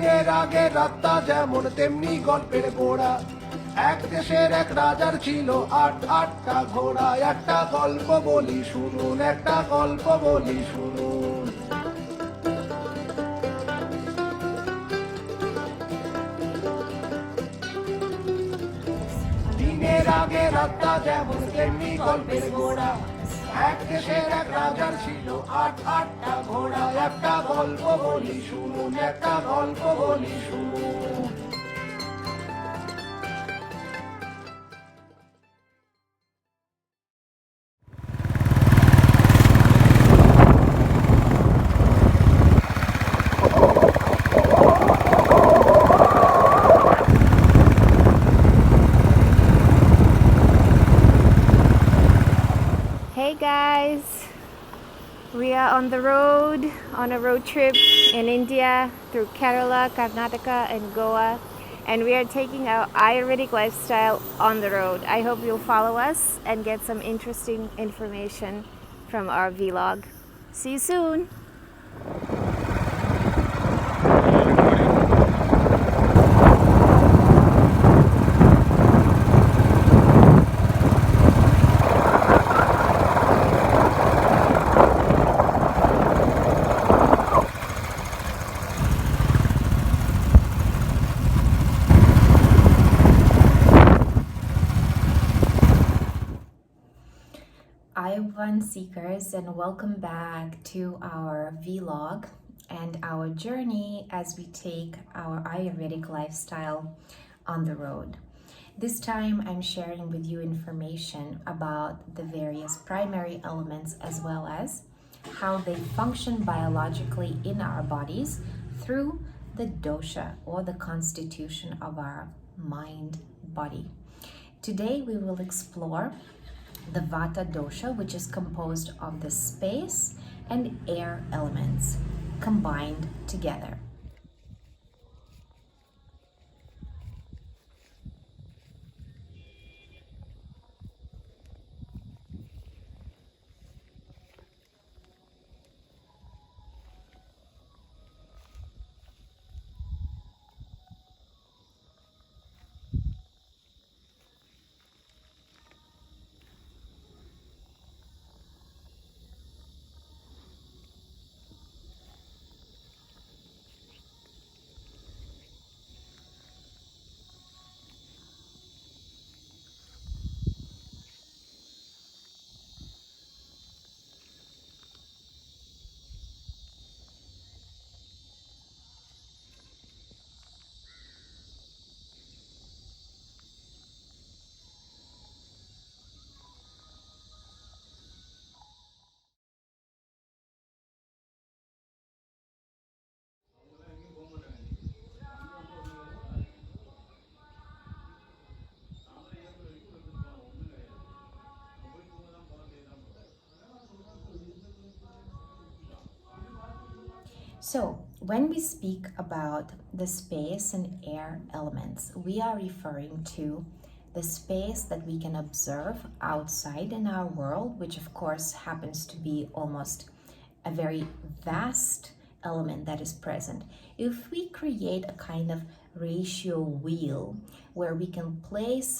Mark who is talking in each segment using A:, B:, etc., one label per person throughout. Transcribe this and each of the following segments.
A: দিনের আগে রাতটা যেমন তেমনি গল্পের গোড়া। এক দেশের এক রাজার ছিল আটটা ঘোড়া। একটা গল্প বলি শুনুন, একটা গল্প বলি শুনুন। দিনের আগে রাতটা যেমন তেমনি গল্পের গোড়া। এক দেশের এক রাজার ছিল আটটা ঘোড়া। একটা গল্প বলি শুনুন, একটা গল্প বলি শুনুন।
B: Hey guys, we are on the road on a road trip in India through Kerala, Karnataka and Goa, and we are taking our Ayurvedic lifestyle on the road. I hope you'll follow us and get some interesting information from our vlog. See you soon. Ayurveda seekers, and welcome back to our vlog and our journey as we take our Ayurvedic lifestyle on the road. This time I'm sharing with you information about the various primary elements as well as how they function biologically in our bodies through the dosha or the constitution of our mind body. Today we will explore the Vata Dosha, which is composed of the space and air elements combined together. So, when we speak about the space and air elements, we are referring to the space that we can observe outside in our world, which of course happens to be almost a very vast element that is present. If we create a kind of ratio wheel where we can place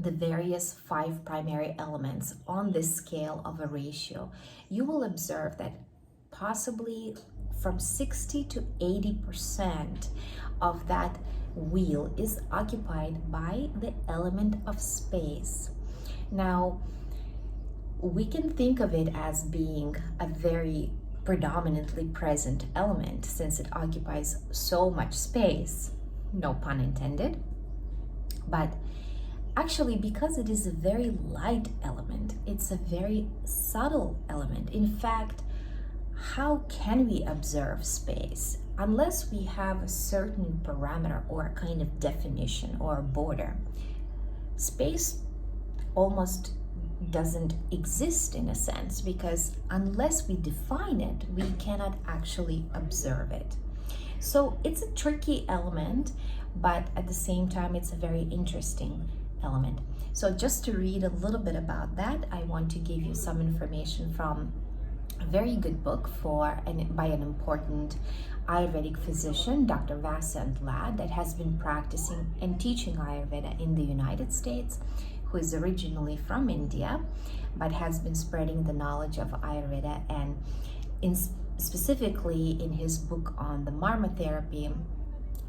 B: the various 5 primary elements on this scale of a ratio, you will observe that possibly from 60 to 80% of that wheel is occupied by the element of space. Now, we can think of it as being a very predominantly present element since it occupies so much space, no pun intended. But actually, because it is a very light element, it's a very subtle element. In fact, how can we observe space unless we have a certain parameter or a kind of definition or a border? Space almost doesn't exist in a sense, because unless we define it, we cannot actually observe it. So it's a tricky element, but at the same time, it's a very interesting element. So just to read a little bit about that, I want to give you some information from a very good book by an important Ayurvedic physician, Dr. Vasant Lad, that has been practicing and teaching Ayurveda in the United States, who is originally from India, but has been spreading the knowledge of Ayurveda, and specifically in his book on the Marma therapy,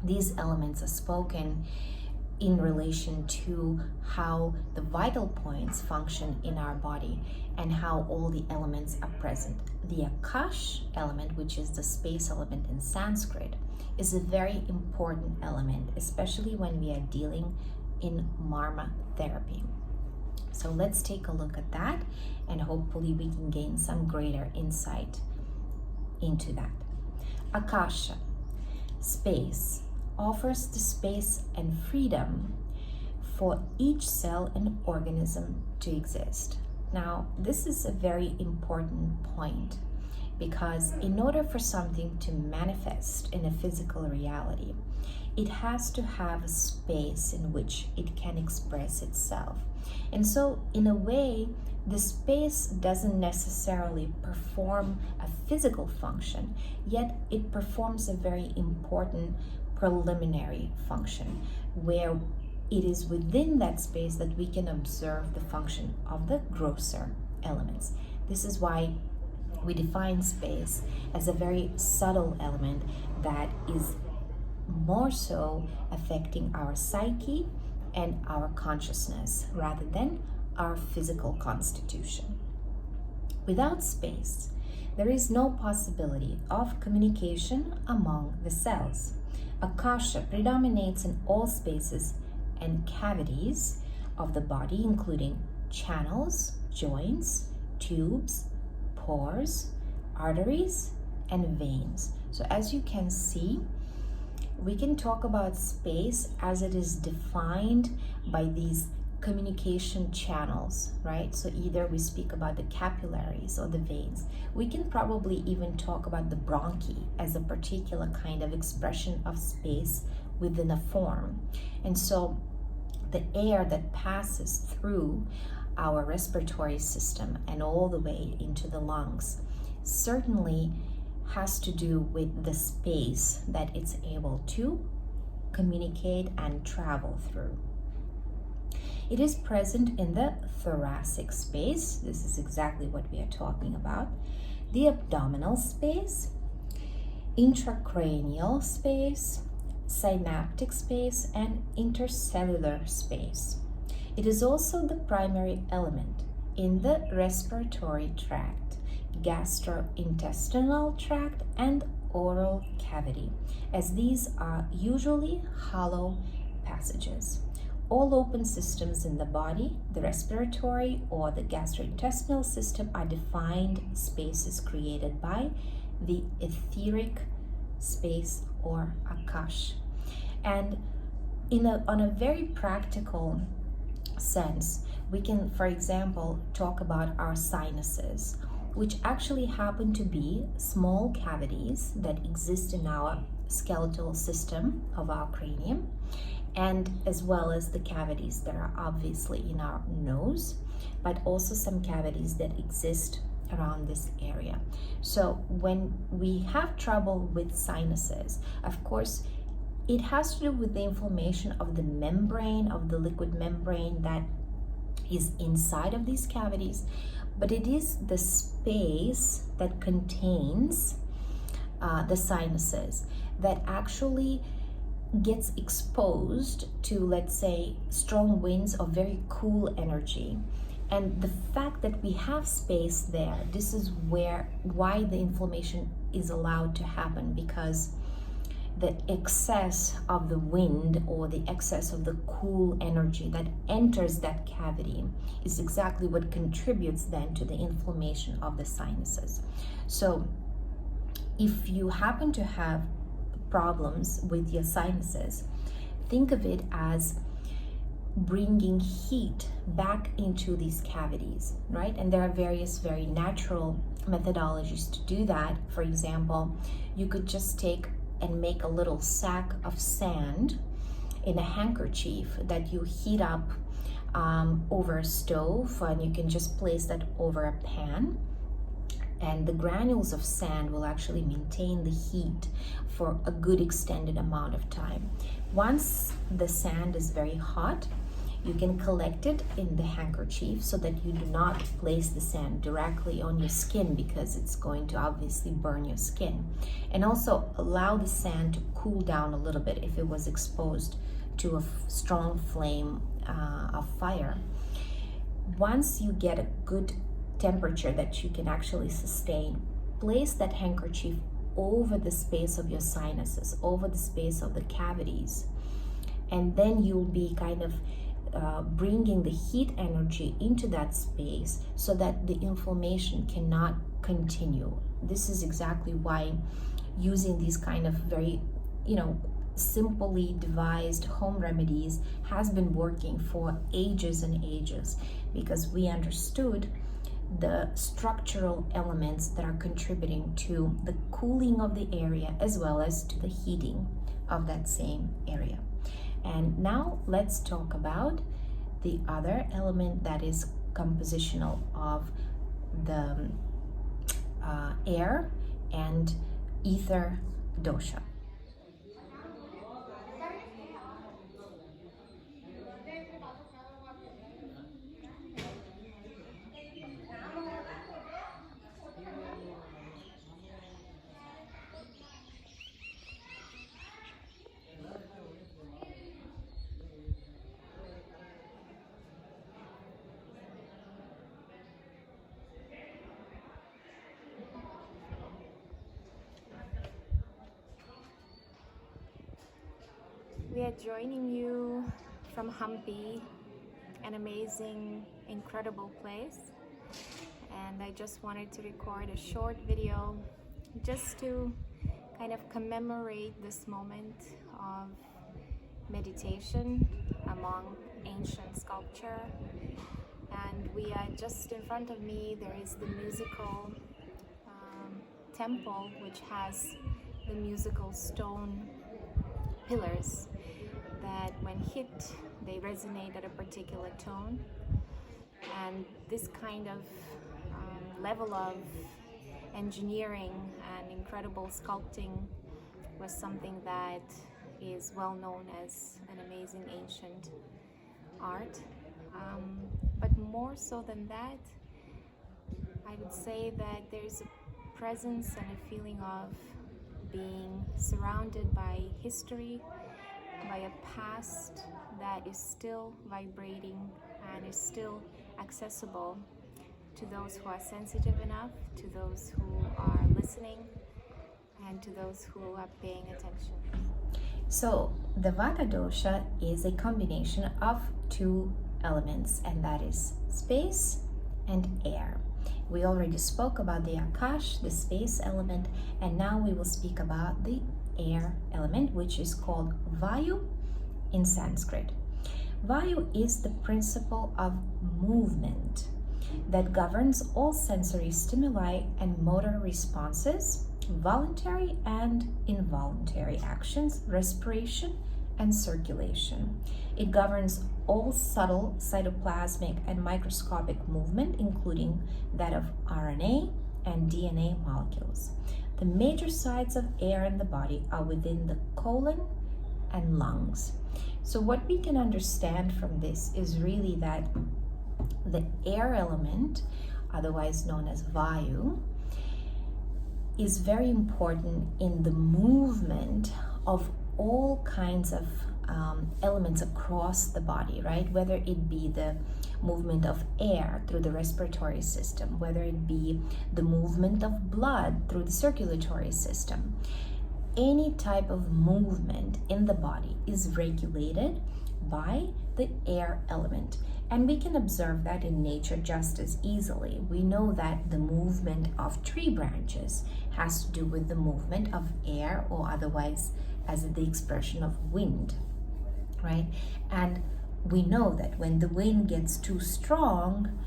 B: these elements are spoken in relation to how the vital points function in our body and how all the elements are present. The Akash element, which is the space element in Sanskrit, is a very important element, especially when we are dealing in Marma therapy. So let's take a look at that, and hopefully we can gain some greater insight into that. Akasha, space, offers the space and freedom for each cell and organism to exist. Now, this is a very important point, because in order for something to manifest in a physical reality, it has to have a space in which it can express itself. And so, in a way, the space doesn't necessarily perform a physical function, yet it performs a very important preliminary function, where it is within that space that we can observe the function of the grosser elements. This is why we define space as a very subtle element that is more so affecting our psyche and our consciousness rather than our physical constitution. Without space, there is no possibility of communication among the cells. Akasha predominates in all spaces and cavities of the body, including channels, joints, tubes, pores, arteries, and veins. So as you can see, we can talk about space as it is defined by these communication channels, right? So either we speak about the capillaries or the veins. We can probably even talk about the bronchi as a particular kind of expression of space within a form. And so the air that passes through our respiratory system and all the way into the lungs certainly has to do with the space that it's able to communicate and travel through. It is present in the thoracic space. This is exactly what we are talking about. The abdominal space, intracranial space, synaptic space, and intercellular space. It is also the primary element in the respiratory tract, gastrointestinal tract, and oral cavity, as these are usually hollow passages. All open systems in the body, the respiratory or the gastrointestinal system, are defined spaces created by the etheric space or Akash. And on a very practical sense, we can, for example, talk about our sinuses, which actually happen to be small cavities that exist in our skeletal system of our cranium, and as well as the cavities that are obviously in our nose, but also some cavities that exist around this area. So when we have trouble with sinuses, of course, it has to do with the inflammation of the membrane, of the liquid membrane that is inside of these cavities, but it is the space that contains the sinuses that actually gets exposed to, let's say, strong winds or very cool energy. And the fact that we have space there, this is why the inflammation is allowed to happen, because the excess of the wind or the excess of the cool energy that enters that cavity is exactly what contributes then to the inflammation of the sinuses. So if you happen to have problems with your sinuses, think of it as bringing heat back into these cavities, right? And there are various very natural methodologies to do that. For example, you could just take and make a little sack of sand in a handkerchief that you heat up over a stove, and you can just place that over a pan. and the granules of sand will actually maintain the heat for a good extended amount of time. Once the sand is very hot, you can collect it in the handkerchief so that you do not place the sand directly on your skin, because it's going to obviously burn your skin. And also allow the sand to cool down a little bit if it was exposed to a strong flame of fire. Once you get a good temperature that you can actually sustain, place that handkerchief over the space of your sinuses, over the space of the cavities, and then you'll be kind of bringing the heat energy into that space so that the inflammation cannot continue. This is exactly why using these kind of very, simply devised home remedies has been working for ages and ages, because we understood the structural elements that are contributing to the cooling of the area as well as to the heating of that same area. And now let's talk about the other element that is compositional of the air and ether dosha.
C: We are joining you from Hampi, an amazing, incredible place. And I just wanted to record a short video just to kind of commemorate this moment of meditation among ancient sculpture. And we are just in front of me, there is the musical temple, which has the musical stone pillars that when hit, they resonate at a particular tone. And this kind of level of engineering and incredible sculpting was something that is well known as an amazing ancient art. But more so than that, I would say that there's a presence and a feeling of being surrounded by history, by a past that is still vibrating and is still accessible to those who are sensitive enough, to those who are listening, and to those who are paying attention.
B: So the Vata Dosha is a combination of two elements, and that is space and air. We already spoke about the Akash, the space element, and now we will speak about the air element, which is called Vayu in Sanskrit. Vayu is the principle of movement that governs all sensory stimuli and motor responses, voluntary and involuntary actions, respiration, and circulation. It governs all subtle cytoplasmic and microscopic movement, including that of RNA and DNA molecules. The major sites of air in the body are within the colon and lungs. So what we can understand from this is really that the air element, otherwise known as Vayu, is very important in the movement of all kinds of elements across the body, right? Whether it be the movement of air through the respiratory system, whether it be the movement of blood through the circulatory system. Any type of movement in the body is regulated by the air element. And we can observe that in nature just as easily. We know that the movement of tree branches has to do with the movement of air, or otherwise as the expression of wind, right? And we know that when the wind gets too strong,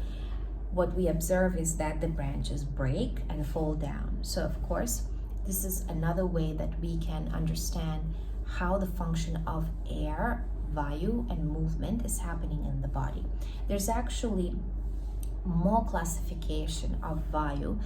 B: what we observe is that the branches break and fall down. So of course, this is another way that we can understand how the function of air, Vayu, and movement is happening in the body. There's actually more classification of Vayu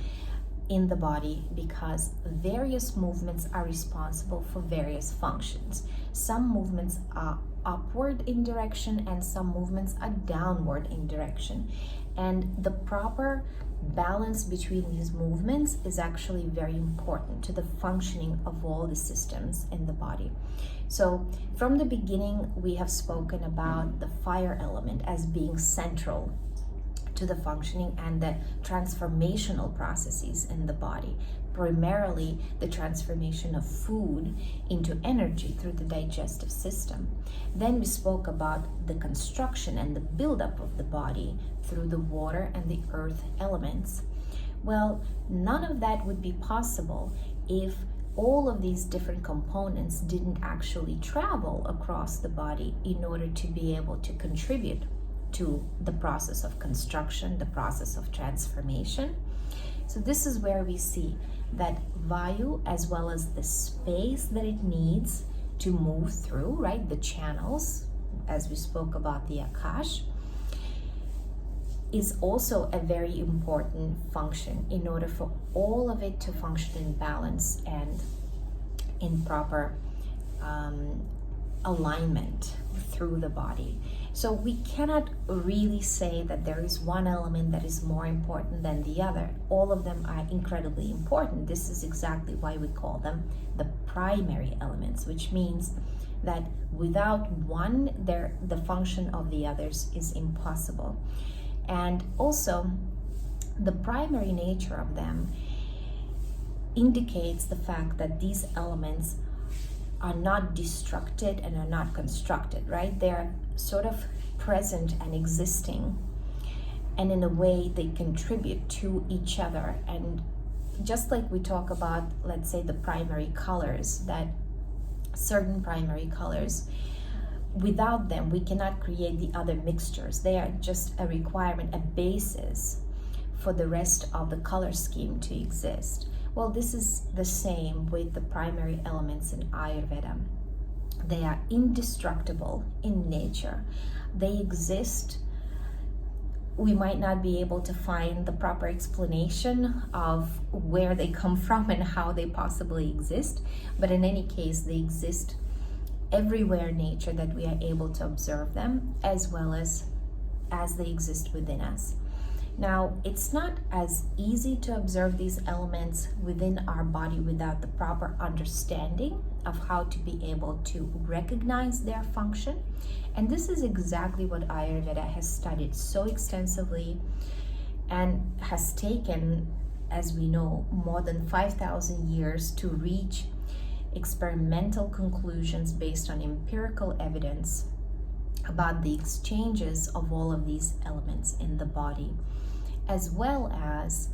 B: in the body because various movements are responsible for various functions. Some movements are upward in direction and some movements are downward in direction. And the proper balance between these movements is actually very important to the functioning of all the systems in the body. So from the beginning, we have spoken about the fire element as being central to the functioning and the transformational processes in the body, primarily the transformation of food into energy through the digestive system. Then we spoke about the construction and the buildup of the body through the water and the earth elements. Well, none of that would be possible if all of these different components didn't actually travel across the body in order to be able to contribute to the process of construction, the process of transformation. So this is where we see that Vayu, as well as the space that it needs to move through, right, the channels, as we spoke about the Akash, is also a very important function in order for all of it to function in balance and in proper alignment through the body. So we cannot really say that there is one element that is more important than the other. All of them are incredibly important. This is exactly why we call them the primary elements, which means that without one, the function of the others is impossible. And also, the primary nature of them indicates the fact that these elements are not destructed and are not constructed, right? They're sort of present and existing, and in a way they contribute to each other. And just like we talk about, let's say, the primary colors, that certain primary colors, without them we cannot create the other mixtures. They are just a requirement, a basis for the rest of the color scheme to exist. Well, this is the same with the primary elements in Ayurveda. They are indestructible in nature. They exist. We might not be able to find the proper explanation of where they come from and how they possibly exist, but in any case, they exist everywhere in nature that we are able to observe them, as well as they exist within us. Now, it's not as easy to observe these elements within our body without the proper understanding of how to be able to recognize their function. And this is exactly what Ayurveda has studied so extensively and has taken, as we know, more than 5,000 years to reach experimental conclusions based on empirical evidence about the exchanges of all of these elements in the body, as well as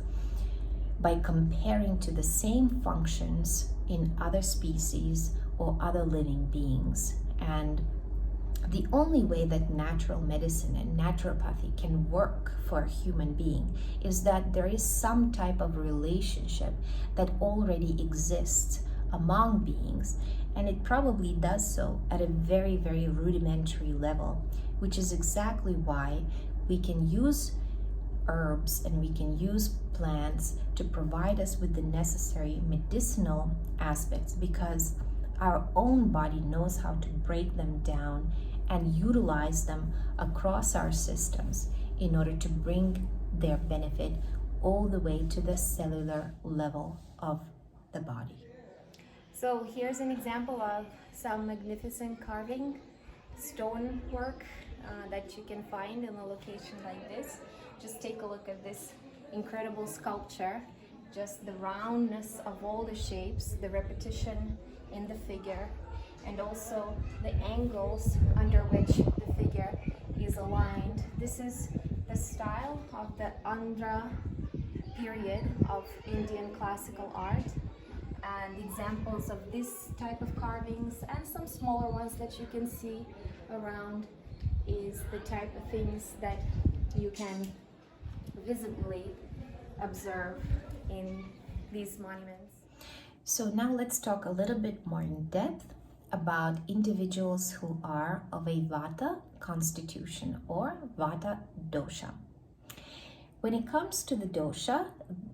B: by comparing to the same functions in other species or other living beings. And the only way that natural medicine and naturopathy can work for a human being is that there is some type of relationship that already exists among beings, and it probably does so at a very, very rudimentary level, which is exactly why we can use herbs and we can use plants to provide us with the necessary medicinal aspects, because our own body knows how to break them down and utilize them across our systems in order to bring their benefit all the way to the cellular level of the body.
C: So here's an example of some magnificent carving, stone work that you can find in a location like this. Just take a look at this incredible sculpture, just the roundness of all the shapes, the repetition in the figure, and also the angles under which the figure is aligned. This is the style of the Andhra period of Indian classical art, and examples of this type of carvings and some smaller ones that you can see around is the type of things that you can visibly observe in these monuments.
B: So now let's talk a little bit more in depth about individuals who are of a Vata constitution or Vata Dosha. When it comes to the dosha,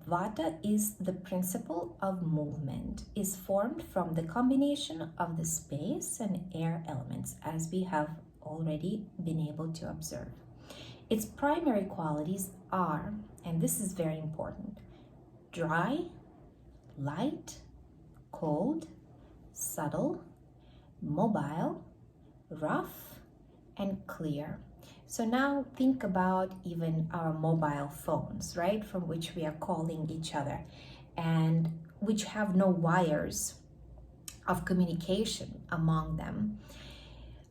B: Vata is the principle of movement, is formed from the combination of the space and air elements, as we have already been able to observe. Its primary qualities are, and this is very important, dry, light, cold, subtle, mobile, rough, and clear. So now think about even our mobile phones, right, from which we are calling each other and which have no wires of communication among them.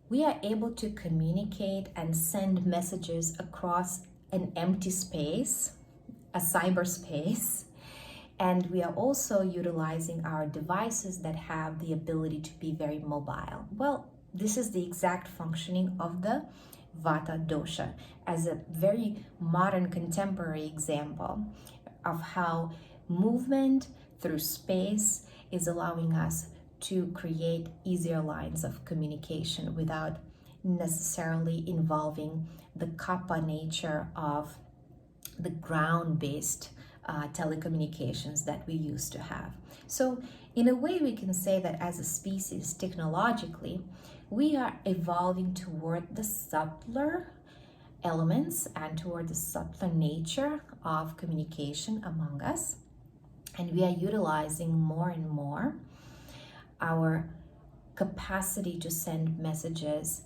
B: We are able to communicate and send messages across an empty space, a cyberspace, and we are also utilizing our devices that have the ability to be very mobile. Well, this is the exact functioning of the Vata Dosha as a very modern contemporary example of how movement through space is allowing us to create easier lines of communication without necessarily involving the kappa nature of the ground-based telecommunications that we used to have. So in a way, we can say that as a species, technologically, we are evolving toward the subtler elements and toward the subtler nature of communication among us. And we are utilizing more and more our capacity to send messages,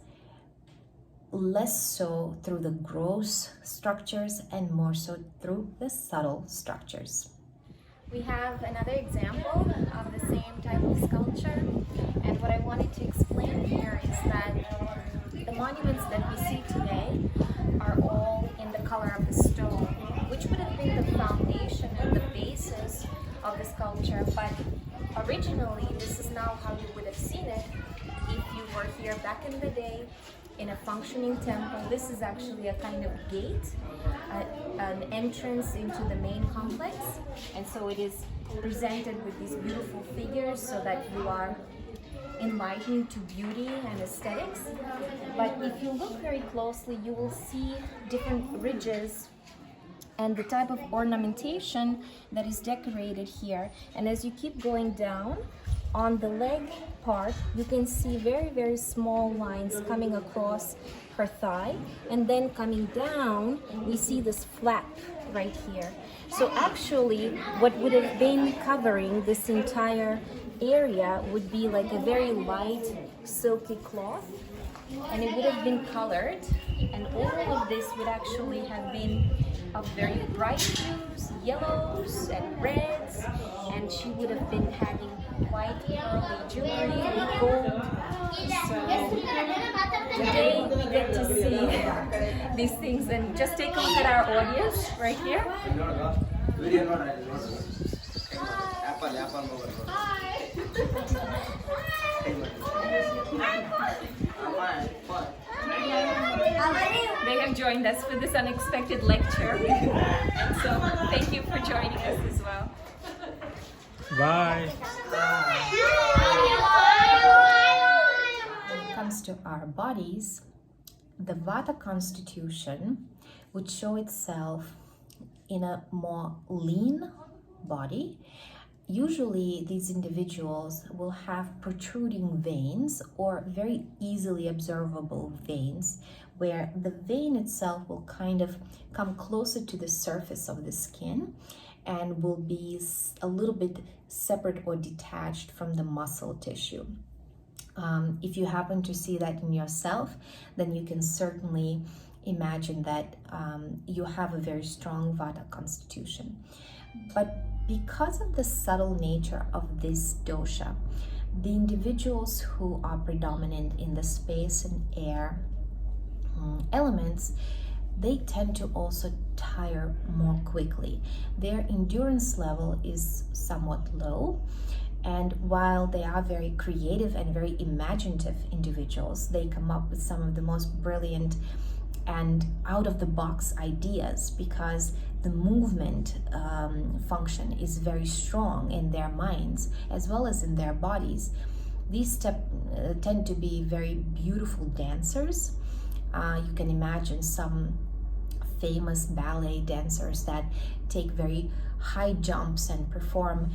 B: less so through the gross structures and more so through the subtle structures.
C: We have another example of the same type of sculpture, and what I wanted to explain here is that the monuments that we see today are all in the color of the stone, which would have been the foundation and the basis of the sculpture, but originally this is now how you would have seen it if you were here back in the day in a functioning temple. This is actually a kind of gate, an entrance into the main complex, and so it is presented with these beautiful figures so that you are enlightened to beauty and aesthetics. But if you look very closely, you will see different ridges and the type of ornamentation that is decorated here. And as you keep going down, on the leg part, you can see very, very small lines coming across her thigh, and then coming down, we see this flap right here. So actually, what would have been covering this entire area would be like a very light, silky cloth, and it would have been colored, and all of this would actually have been of very bright hues, yellows and reds, and she would have been having white pearly jewelry with gold. So today we get to see these things, and just take a look at our audience right here. They have joined us for this unexpected lecture, and so thank you for joining us as well.
D: Bye.
B: When it comes to our bodies, the Vata constitution would show itself in a more lean body. Usually these individuals will have protruding veins or very easily observable veins, where the vein itself will kind of come closer to the surface of the skin and will be a little bit separate or detached from the muscle tissue. If you happen to see that in yourself, then you can certainly imagine that you have a very strong Vata constitution. But because of the subtle nature of this dosha, the individuals who are predominant in the space and air elements, they tend to also tire more quickly. Their endurance level is somewhat low, and while they are very creative and very imaginative individuals, they come up with some of the most brilliant and out-of-the-box ideas because the movement function is very strong in their minds as well as in their bodies. These tend to be very beautiful dancers. You can imagine some famous ballet dancers that take very high jumps and perform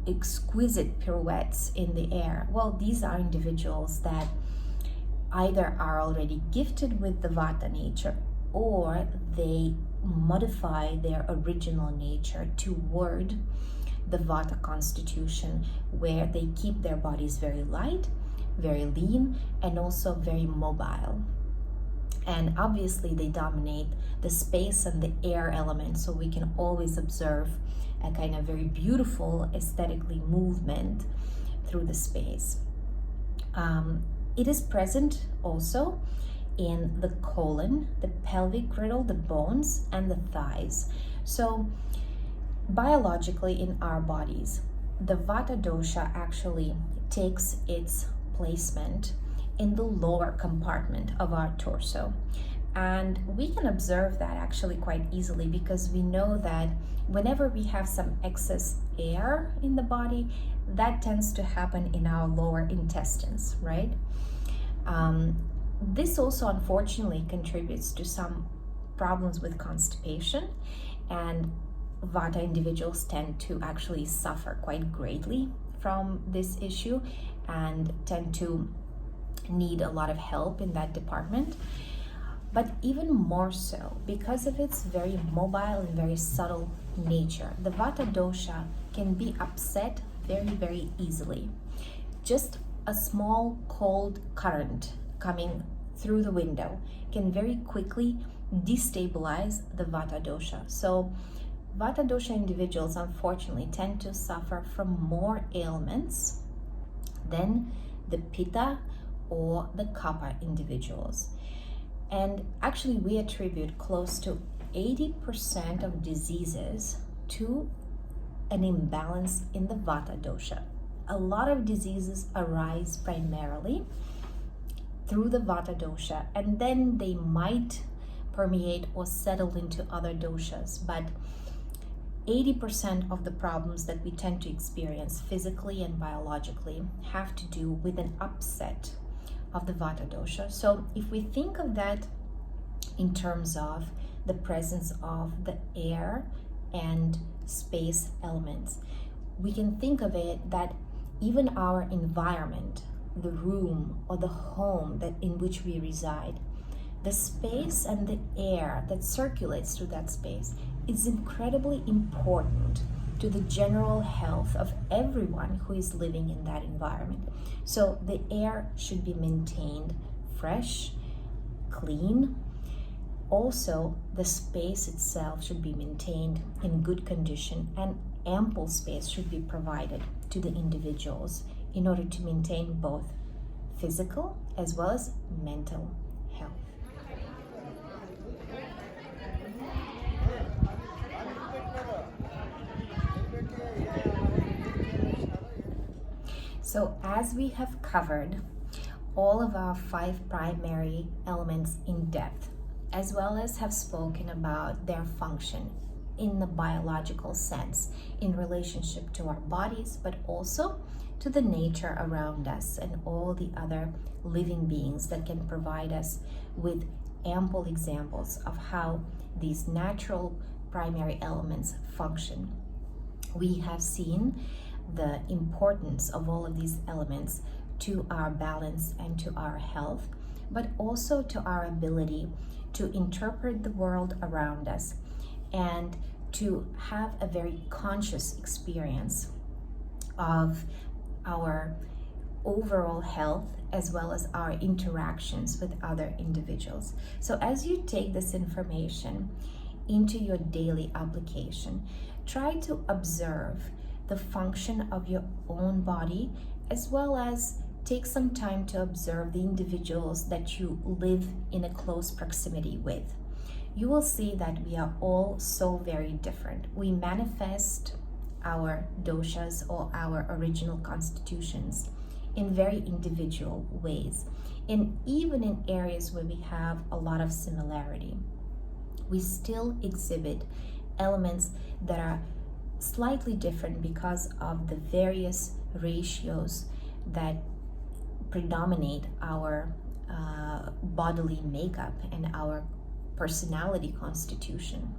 B: exquisite pirouettes in the air. Well, these are individuals that either are already gifted with the Vata nature, or they modify their original nature toward the Vata constitution, where they keep their bodies very light, very lean, and also very mobile. And obviously they dominate the space and the air element, so we can always observe a kind of very beautiful aesthetically movement through the space. It is present also in the colon, the pelvic girdle, the bones, and the thighs. So biologically in our bodies, the Vata dosha actually takes its placement in the lower compartment of our torso. And we can observe that actually quite easily, because we know that whenever we have some excess air in the body, that tends to happen in our lower intestines, right? This also unfortunately contributes to some problems with constipation, and Vata individuals tend to actually suffer quite greatly from this issue and tend to need a lot of help in that department. But even more so, because of its very mobile and very subtle nature, the Vata dosha can be upset very, very easily. Just a small cold current coming through the window can very quickly destabilize the Vata dosha. So Vata dosha individuals unfortunately tend to suffer from more ailments than the Pitta or the Kapha individuals. And actually we attribute close to 80% of diseases to an imbalance in the Vata dosha. A lot of diseases arise primarily through the Vata dosha, and then they might permeate or settle into other doshas, but 80% of the problems that we tend to experience physically and biologically have to do with an upset of the Vata dosha. So if we think of that in terms of the presence of the air and space elements, we can think of it that even our environment, the room or the home that in which we reside, the space and the air that circulates through that space is incredibly important to the general health of everyone who is living in that environment. So the air should be maintained fresh, clean. Also, the space itself should be maintained in good condition, and ample space should be provided to the individuals in order to maintain both physical as well as mental health. So as we have covered all of our 5 primary elements in depth, as well as have spoken about their function in the biological sense in relationship to our bodies, but also to the nature around us and all the other living beings that can provide us with ample examples of how these natural primary elements function. We have seen the importance of all of these elements to our balance and to our health, but also to our ability to interpret the world around us and to have a very conscious experience of our overall health as well as our interactions with other individuals. So as you take this information into your daily application, try to observe the function of your own body, as well as take some time to observe the individuals that you live in a close proximity with. You will see that we are all so very different. We manifest our doshas or our original constitutions in very individual ways. And even in areas where we have a lot of similarity, we still exhibit elements that are slightly different because of the various ratios that predominate our bodily makeup and our personality constitution.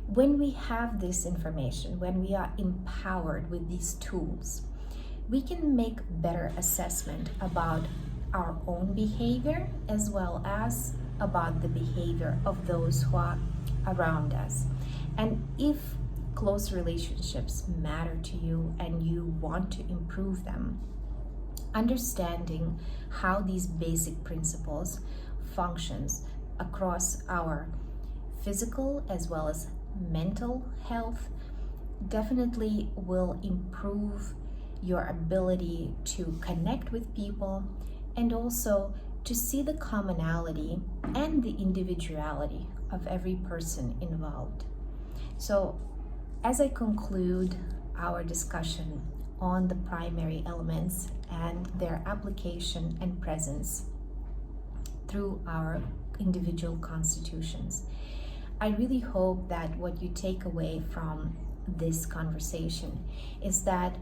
B: When we have this information, when we are empowered with these tools, we can make better assessment about our own behavior as well as about the behavior of those who are around us. And if close relationships matter to you and you want to improve them, understanding how these basic principles functions across our physical as well as mental health definitely will improve your ability to connect with people and also to see the commonality and the individuality of every person involved. So as I conclude our discussion on the primary elements and their application and presence through our individual constitutions, I really hope that what you take away from this conversation is that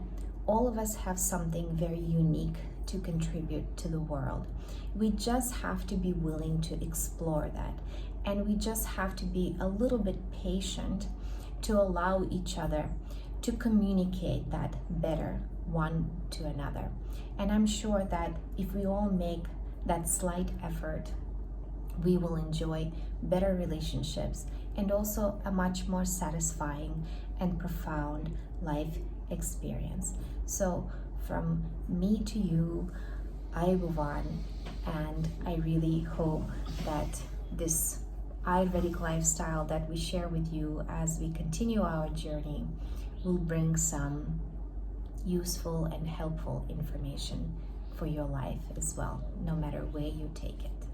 B: all of us have something very unique to contribute to the world. We just have to be willing to explore that, and we just have to be a little bit patient to allow each other to communicate that better one to another. And I'm sure that if we all make that slight effort, we will enjoy better relationships and also a much more satisfying and profound life experience. So from me to you, Ayurveda, and I really hope that this Ayurvedic lifestyle that we share with you as we continue our journey will bring some useful and helpful information for your life as well, no matter where you take it.